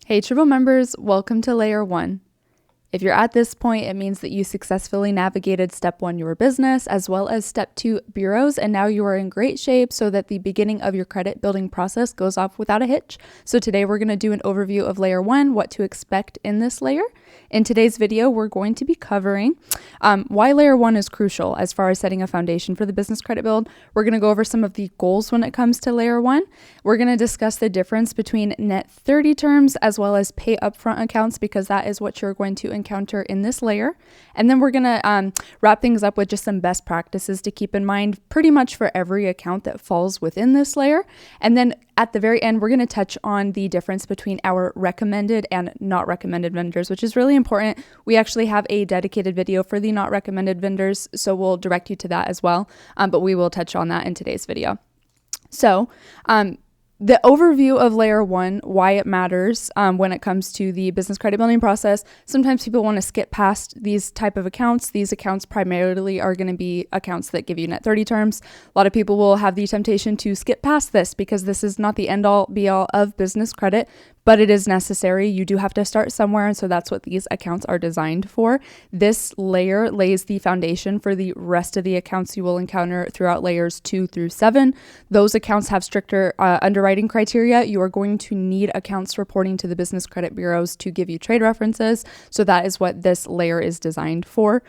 Hey Triple members, welcome to Layer 1. If you're at this point, it means that you successfully navigated Step 1, your business, as well as Step 2, bureaus, and now you are in great shape so that the beginning of your credit building process goes off without a hitch. So today we're going to do an overview of Layer 1, what to expect in this layer. In today's video, we're going to be covering why Layer 1 is crucial as far as setting a foundation for the business credit build. We're going to go over some of the goals when it comes to Layer 1. We're going to discuss the difference between net 30 terms as well as pay upfront accounts, because that is what you're going to encounter in this layer. And then we're going to wrap things up with just some best practices to keep in mind pretty much for every account that falls within this layer. And then at the very end, we're going to touch on the difference between our recommended and not recommended vendors, which is really important. We actually have a dedicated video for the not recommended vendors, so we'll direct you to that as well. But we will touch on that in today's video. So, the overview of Layer 1, why it matters when it comes to the business credit building process. Sometimes people want to skip past these type of accounts. These accounts primarily are going to be accounts that give you net 30 terms. A lot of people will have the temptation to skip past this because this is not the end all be all of business credit, but it is necessary. You do have to start somewhere, and so that's what these accounts are designed for. This layer lays the foundation for the rest of the accounts you will encounter throughout layers 2 through 7. Those accounts have stricter underwriting criteria. You are going to need accounts reporting to the business credit bureaus to give you trade references, so that is what this layer is designed for.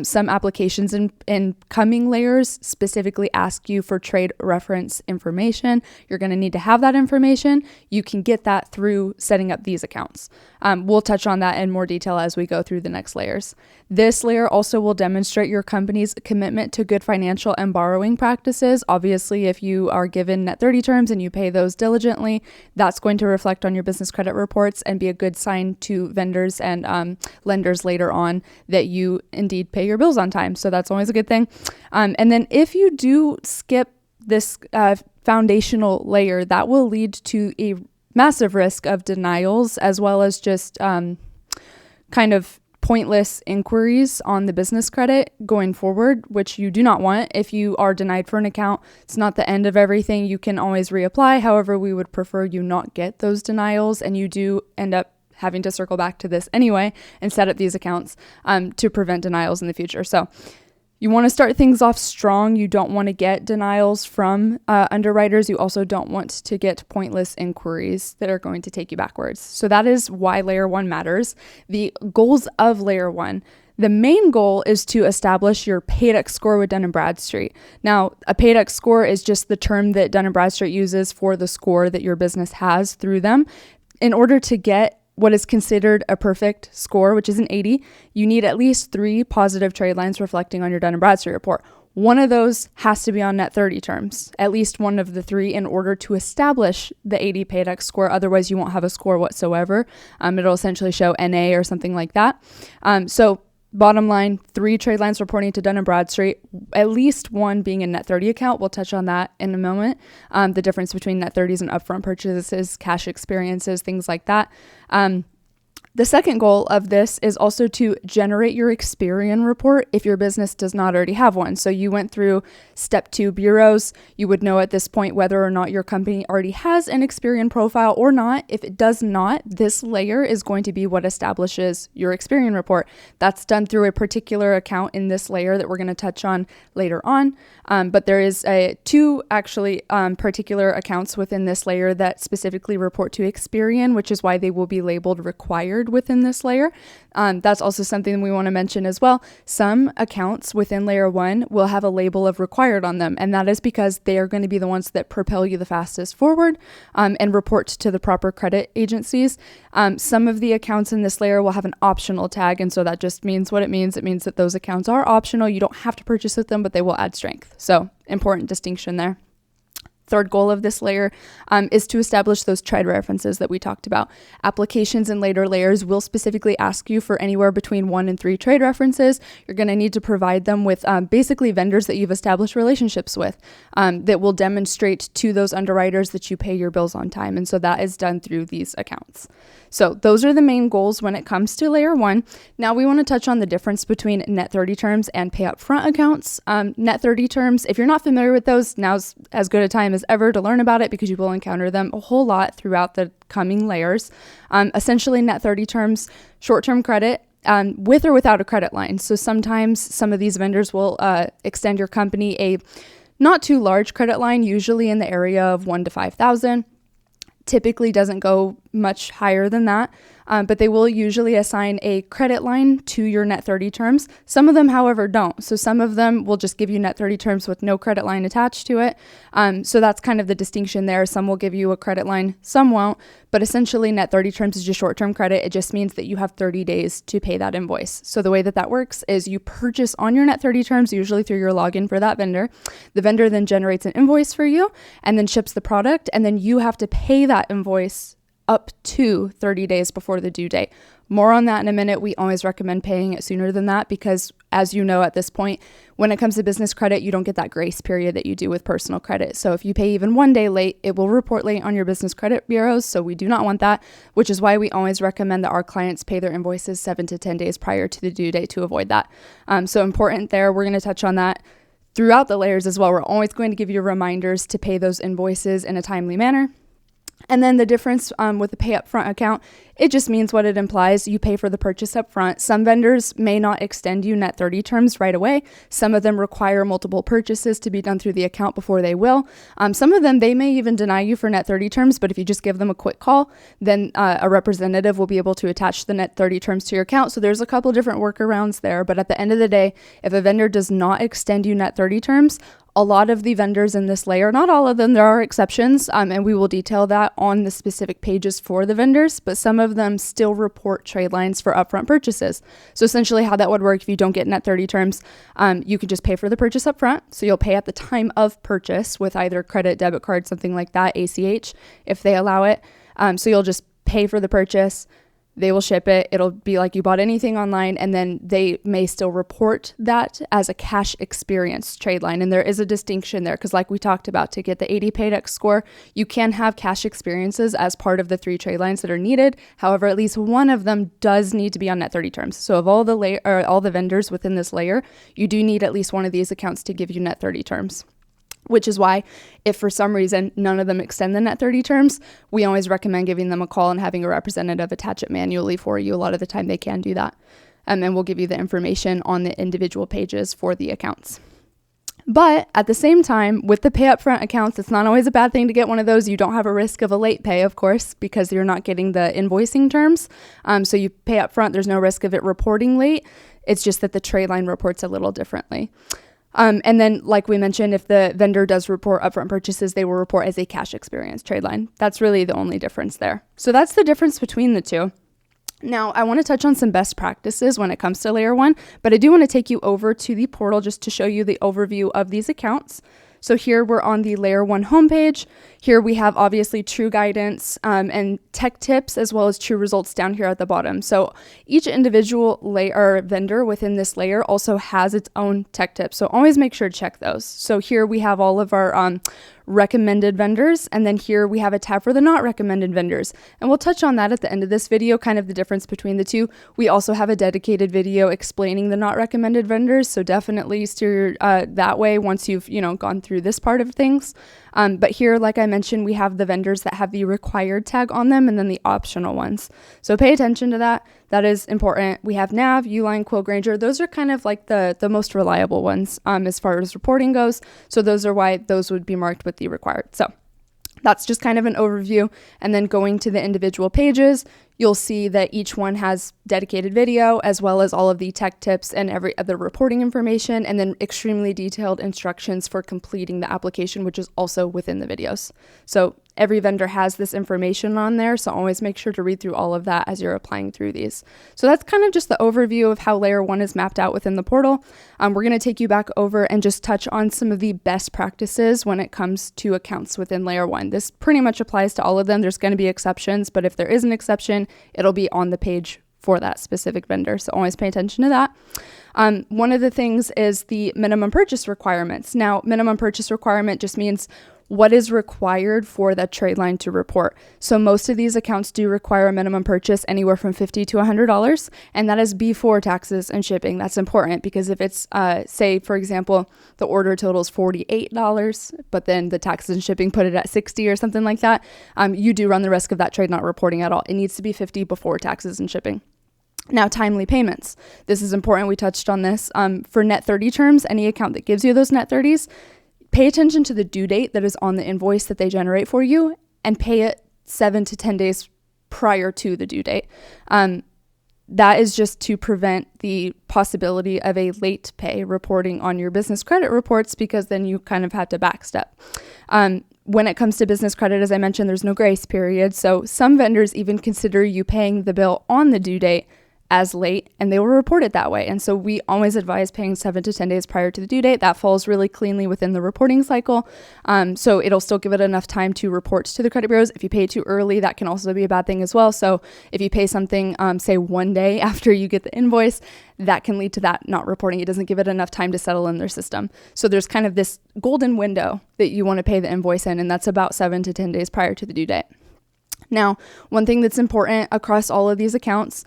Some applications in coming layers specifically ask you for trade reference information. You're going to need to have that information. You can get that through setting up these accounts. We'll touch on that in more detail as we go through the next layers. This layer also will demonstrate your company's commitment to good financial and borrowing practices. Obviously, if you are given net 30 terms and you pay those diligently, that's going to reflect on your business credit reports and be a good sign to vendors and lenders later on that you indeed pay your bills on time. So that's always a good thing. And then if you do skip this foundational layer, that will lead to a massive risk of denials, as well as just kind of pointless inquiries on the business credit going forward, which you do not want. If you are denied for an account, it's not the end of everything. You can always reapply. However, we would prefer you not get those denials, and you do end up having to circle back to this anyway and set up these accounts to prevent denials in the future. So you want to start things off strong. You don't want to get denials from underwriters. You also don't want to get pointless inquiries that are going to take you backwards. So that is why Layer 1 matters. The goals of Layer 1. The main goal is to establish your Paydex score with Dun & Bradstreet. Now, a Paydex score is just the term that Dun & Bradstreet uses for the score that your business has through them. In order to get what is considered a perfect score, which is an 80, you need at least 3 positive trade lines reflecting on your Dun & Bradstreet report. One of those has to be on net 30 terms, at least one of the 3, in order to establish the 80 Paydex score. Otherwise, you won't have a score whatsoever. It'll essentially show NA or something like that. So bottom line, 3 trade lines reporting to Dun & Bradstreet, at least one being a net 30 account. We'll touch on that in a moment. The difference between net 30s and upfront purchases, cash experiences, things like that. The second goal of this is also to generate your Experian report if your business does not already have one. So you went through Step 2 bureaus. You would know at this point whether or not your company already has an Experian profile or not. If it does not, this layer is going to be what establishes your Experian report. That's done through a particular account in this layer that we're going to touch on later on. But there is 2 actually particular accounts within this layer that specifically report to Experian, which is why they will be labeled required within this layer. That's also something we want to mention as well. Some accounts within Layer 1 will have a label of required on them, and that is because they are going to be the ones that propel you the fastest forward and report to the proper credit agencies. Some of the accounts in this layer will have an optional tag, and so that just means what it means. It means that those accounts are optional. You don't have to purchase with them, but they will add strength. So important distinction there. Third goal of this layer is to establish those trade references that we talked about. Applications in later layers will specifically ask you for anywhere between 1 and 3 trade references. You're going to need to provide them with basically vendors that you've established relationships with that will demonstrate to those underwriters that you pay your bills on time. And so that is done through these accounts. So those are the main goals when it comes to Layer 1. Now we want to touch on the difference between net 30 terms and pay upfront accounts. Net 30 terms, if you're not familiar with those, now's as good a time time as ever to learn about it because you will encounter them a whole lot throughout the coming layers. Essentially, net 30 terms, short-term credit, with or without a credit line. So sometimes some of these vendors will extend your company a not too large credit line, usually in the area of 1,000 to 5,000. Typically doesn't go much higher than that, but they will usually assign a credit line to your net 30 terms. Some of them, however, don't. So some of them will just give you net 30 terms with no credit line attached to it. So that's kind of the distinction there. Some will give you a credit line, some won't, but essentially net 30 terms is just short-term credit. It just means that you have 30 days to pay that invoice. So the way that works is you purchase on your net 30 terms, usually through your login for that vendor. The vendor then generates an invoice for you and then ships the product, and then you have to pay that invoice up to 30 days before the due date. More on that in a minute. We always recommend paying it sooner than that because, as you know, at this point, when it comes to business credit, you don't get that grace period that you do with personal credit. So if you pay even 1 day late, it will report late on your business credit bureaus. So we do not want that, which is why we always recommend that our clients pay their invoices 7 to 10 days prior to the due date to avoid that. So important there. We're going to touch on that throughout the layers as well. We're always going to give you reminders to pay those invoices in a timely manner. And then the difference with the pay upfront account, it just means what it implies. You pay for the purchase up front. Some vendors may not extend you net 30 terms right away. Some of them require multiple purchases to be done through the account before they will. Some of them, they may even deny you for net 30 terms, but if you just give them a quick call, then a representative will be able to attach the net 30 terms to your account. So there's a couple different workarounds there. But at the end of the day, if a vendor does not extend you net 30 terms, a lot of the vendors in this layer, not all of them, there are exceptions, and we will detail that on the specific pages for the vendors, but some of them still report trade lines for upfront purchases. So essentially how that would work if you don't get net 30 terms, you could just pay for the purchase upfront. So you'll pay at the time of purchase with either credit, debit card, something like that, ACH, if they allow it. So you'll just pay for the purchase. They will ship it. It'll be like you bought anything online, and then they may still report that as a cash experience trade line. And there is a distinction there because like we talked about, to get the 80 Paydex score, you can have cash experiences as part of the 3 trade lines that are needed. However, at least one of them does need to be on net 30 terms. So of all the vendors within this layer, you do need at least one of these accounts to give you net 30 terms. Which is why if for some reason none of them extend the net 30 terms, we always recommend giving them a call and having a representative attach it manually for you. A lot of the time they can do that. And we'll give you the information on the individual pages for the accounts. But at the same time, with the pay upfront accounts, it's not always a bad thing to get one of those. You don't have a risk of a late pay, of course, because you're not getting the invoicing terms. So you pay upfront, there's no risk of it reporting late. It's just that the trade line reports a little differently. And then, like we mentioned, if the vendor does report upfront purchases, they will report as a cash experience trade line. That's really the only difference there. So that's the difference between the two. Now, I want to touch on some best practices when it comes to Layer 1, but I do want to take you over to the portal just to show you the overview of these accounts. So here we're on the Layer 1 homepage. Here we have obviously true guidance and tech tips, as well as true results down here at the bottom. So each individual layer vendor within this layer also has its own tech tips. So always make sure to check those. So here we have all of our recommended vendors, and then here we have a tab for the not recommended vendors, and we'll touch on that at the end of this video, kind of the difference between the two. We also have a dedicated video explaining the not recommended vendors, so definitely steer that way once you've gone through this part of things. But here, like I mentioned, we have the vendors that have the required tag on them and then the optional ones. So pay attention to that. That is important. We have Nav, Uline, Quill Granger. Those are kind of like the most reliable ones as far as reporting goes. So those are why those would be marked with the required. So that's just kind of an overview. And then going to the individual pages, you'll see that each one has dedicated video as well as all of the tech tips and every other reporting information, and then extremely detailed instructions for completing the application, which is also within the videos. So every vendor has this information on there, so always make sure to read through all of that as you're applying through these. So that's kind of just the overview of how Layer 1 is mapped out within the portal. We're going to take you back over and just touch on some of the best practices when it comes to accounts within Layer 1. This pretty much applies to all of them. There's going to be exceptions, but if there is an exception, it'll be on the page for that specific vendor. So always pay attention to that. One of the things is the minimum purchase requirements. Now, minimum purchase requirement just means what is required for that trade line to report. So most of these accounts do require a minimum purchase anywhere from $50 to $100, and that is before taxes and shipping. That's important because if it's, say, for example, the order total is $48, but then the taxes and shipping put it at $60 or something like that, you do run the risk of that trade not reporting at all. It needs to be $50 before taxes and shipping. Now, timely payments. This is important. We touched on this. For net 30 terms, any account that gives you those net 30s, pay attention to the due date that is on the invoice that they generate for you and pay it 7 to 10 days prior to the due date. That is just to prevent the possibility of a late pay reporting on your business credit reports, because then you kind of have to backstep. When it comes to business credit, as I mentioned, there's no grace period. So some vendors even consider you paying the bill on the due date as late, and they will report it that way. And so we always advise paying 7 to 10 days prior to the due date. That falls really cleanly within the reporting cycle. So it'll still give it enough time to report to the credit bureaus. If you pay too early, that can also be a bad thing as well. So if you pay something, say 1 day after you get the invoice, that can lead to that not reporting. It doesn't give it enough time to settle in their system. So there's kind of this golden window that you want to pay the invoice in, and that's about 7 to 10 days prior to the due date. Now, one thing that's important across all of these accounts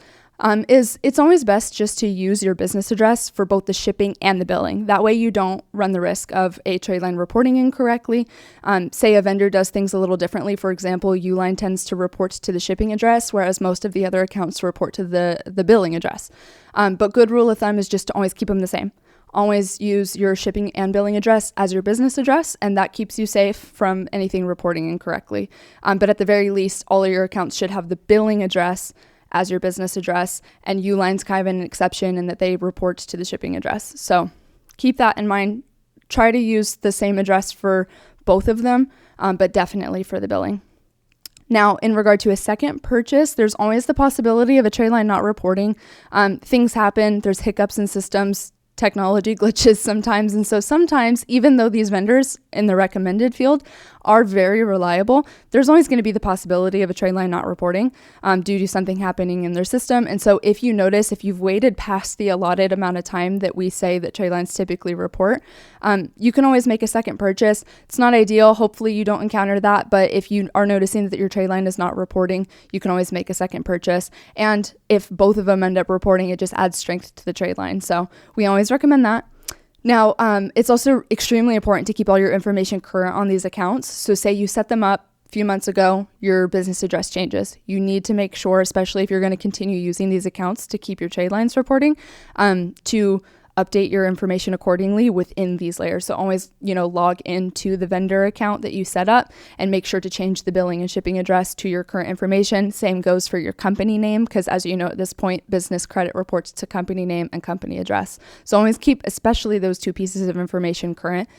is it's always best just to use your business address for both the shipping and the billing. That way you don't run the risk of a trade line reporting incorrectly. Say a vendor does things a little differently. For example, Uline tends to report to the shipping address, whereas most of the other accounts report to the billing address. But good rule of thumb is just to always keep them the same. Always use your shipping and billing address as your business address, and that keeps you safe from anything reporting incorrectly. But at the very least, all of your accounts should have the billing address as your business address, and Uline's kind of an exception in that they report to the shipping address. So keep that in mind. Try to use the same address for both of them, but definitely for the billing. Now, in regard to a second purchase, there's always the possibility of a trade line not reporting. Things happen. There's hiccups in systems, technology glitches sometimes. And so sometimes, even though these vendors in the recommended field are very reliable, there's always going to be the possibility of a trade line not reporting due to something happening in their system. And so if you notice, if you've waited past the allotted amount of time that we say that trade lines typically report, you can always make a second purchase. It's not ideal. Hopefully you don't encounter that. But if you are noticing that your trade line is not reporting, you can always make a second purchase. And if both of them end up reporting, it just adds strength to the trade line. So we always recommend that. Now, it's also extremely important to keep all your information current on these accounts. So say you set them up a few months ago, your business address changes. You need to make sure, especially if you're going to continue using these accounts to keep your trade lines reporting, to update your information accordingly within these layers. So always, log into the vendor account that you set up and make sure to change the billing and shipping address to your current information. Same goes for your company name, because as you know, at this point, business credit reports to company name and company address. So always keep especially those two pieces of information current,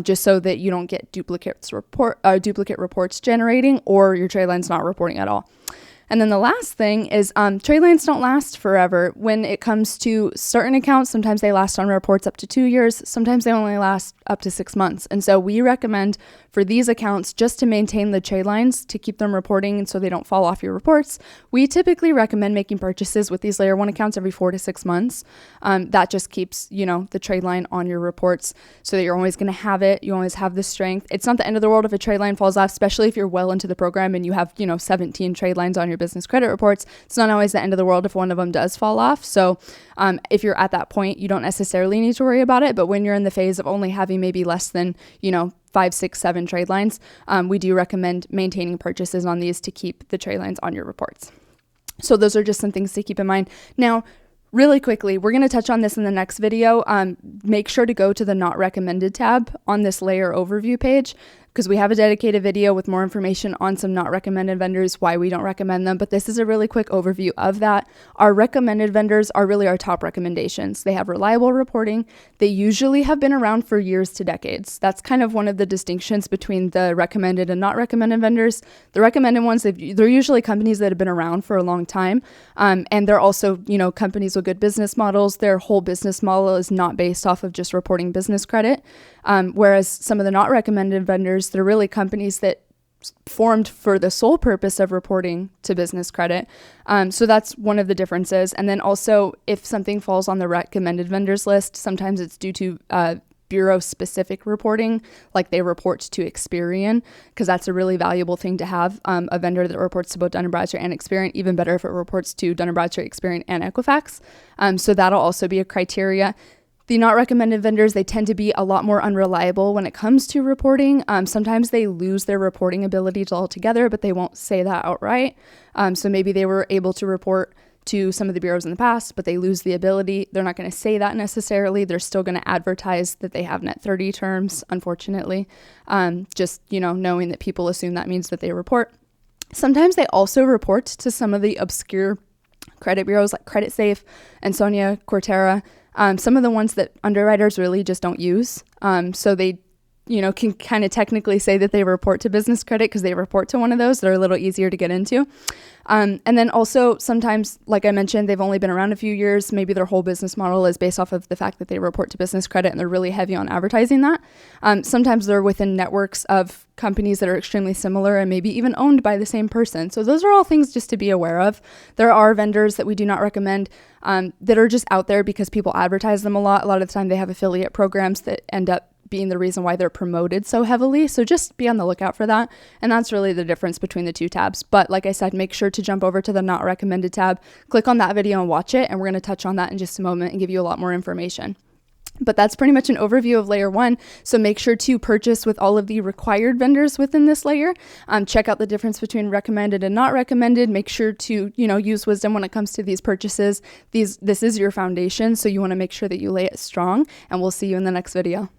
just so that you don't get duplicate reports generating or your trade line's not reporting at all. And then the last thing is trade lines don't last forever. When it comes to certain accounts, sometimes they last on reports up to 2 years. Sometimes they only last up to 6 months. And so we recommend for these accounts, just to maintain the trade lines, to keep them reporting and so they don't fall off your reports, we typically recommend making purchases with these layer 1 accounts every 4 to 6 months. That just keeps, the trade line on your reports so that you're always going to have it. You always have the strength. It's not the end of the world if a trade line falls off, especially if you're well into the program and you have, 17 trade lines on your business credit reports. It's not always the end of the world if one of them does fall off. So if you're at that point, you don't necessarily need to worry about it. But when you're in the phase of only having maybe less than, 5, 6, 7 trade lines, we do recommend maintaining purchases on these to keep the trade lines on your reports. So those are just some things to keep in mind. Now, really quickly, we're going to touch on this in the next video. Make sure to go to the Not Recommended tab on this layer overview page, because we have a dedicated video with more information on some not recommended vendors, why we don't recommend them. But this is a really quick overview of that. Our recommended vendors are really our top recommendations. They have reliable reporting. They usually have been around for years to decades. That's kind of one of the distinctions between the recommended and not recommended vendors. The recommended ones, they're usually companies that have been around for a long time. And they're also, companies with good business models. Their whole business model is not based off of just reporting business credit. Whereas some of the not recommended vendors, they're really companies that formed for the sole purpose of reporting to business credit. So that's one of the differences. And then also, if something falls on the recommended vendors list, sometimes it's due to bureau specific reporting, like they report to Experian, because that's a really valuable thing to have, a vendor that reports to both Dun & Bradstreet and Experian, even better if it reports to Dun & Bradstreet, Experian, and Equifax. So that'll also be a criteria. The not recommended vendors, they tend to be a lot more unreliable when it comes to reporting. Sometimes they lose their reporting abilities altogether, but they won't say that outright. So maybe they were able to report to some of the bureaus in the past, but they lose the ability. They're not going to say that necessarily. They're still going to advertise that they have net 30 terms, unfortunately. Just, knowing that people assume that means that they report. Sometimes they also report to some of the obscure credit bureaus like CreditSafe and Sonia Cortera, some of the ones that underwriters really just don't use. So they can kind of technically say that they report to Business Credit because they report to one of those. They're a little easier to get into. And then also sometimes, like I mentioned, they've only been around a few years. Maybe their whole business model is based off of the fact that they report to Business Credit and they're really heavy on advertising that. Sometimes they're within networks of companies that are extremely similar and maybe even owned by the same person. So those are all things just to be aware of. There are vendors that we do not recommend that are just out there because people advertise them a lot. A lot of the time they have affiliate programs that end up being the reason why they're promoted so heavily. So just be on the lookout for that. And that's really the difference between the two tabs. But like I said, make sure to jump over to the not recommended tab, click on that video and watch it. And we're going to touch on that in just a moment and give you a lot more information. But that's pretty much an overview of layer 1. So make sure to purchase with all of the required vendors within this layer. Check out the difference between recommended and not recommended. Make sure to, use wisdom when it comes to these purchases. This is your foundation. So you want to make sure that you lay it strong, and we'll see you in the next video.